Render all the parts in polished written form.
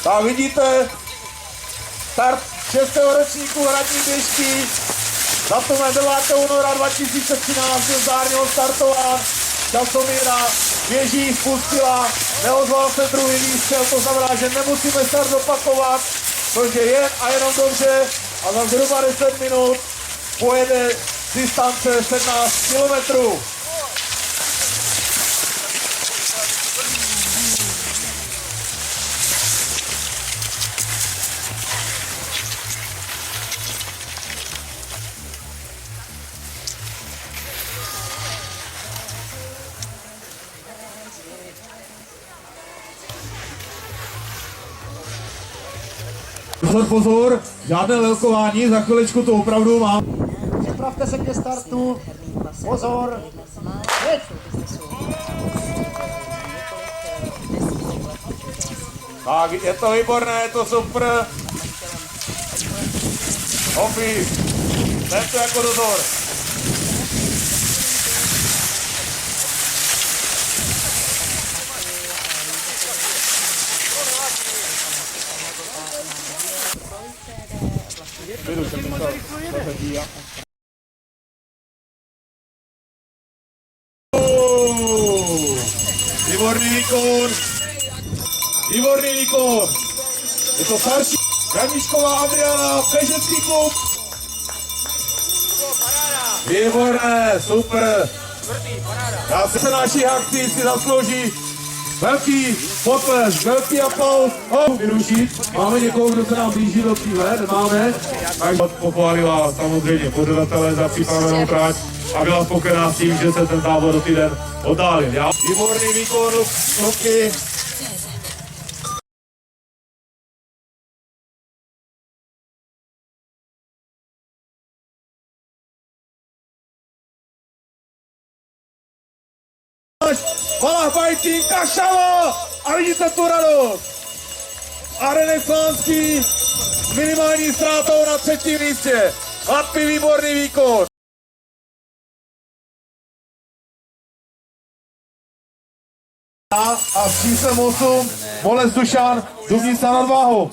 Tak vidíte, start 6. ročníku hradní běžky. Datumem 9. února 2013 byl zdárně odstartován. Časomíra běží, spustila, neozval se druhý výstřel, to znamená, že nemusíme start opakovat, což je jen a jenom dobře. A za zhruba 10 minut pojede distance 17 kilometrů. Pozor, pozor, žádné lelkování, za chviličku to opravdu mám. Připravte se ke startu, pozor, hned! Tak, je to výborné, je to super. Hopi, jdem to jako dozor. Výborný výkon! Výborný výkon! Je to starší Janíčková Adriana, Pežecký klub! Výborné, super! Já se naší akci si zaslouží velký potlesk, velký aplaus. Vyrušit. Máme někoho, kdo se nám blíží do cíle, nemáme. Takže pochválila samozřejmě pořadatelé za připravenou trať a byla spokojená s tím, že se ten závod do týden oddálil. Výborný výkon, Luky. Malá Fajtín, Kašava a vidíte tu radost. A Renesánský s minimální ztrátou na 3. místě. Chlapi, výborný výkon. A s číslem 8 Bolest Dušan, Dubnica nad Váhou.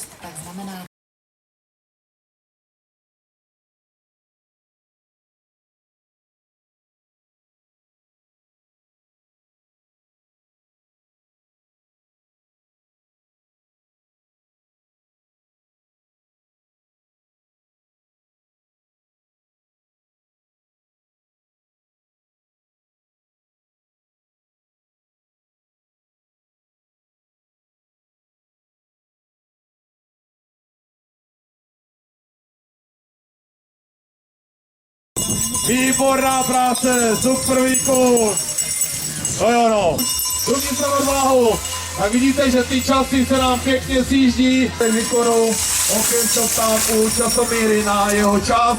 Výborná práce, super výkon. No jo no, Dubnica nad Váhou. Tak vidíte, že ty časy se nám pěkně sjíždí. Výkonu okénko tam u časomíry na jeho čas.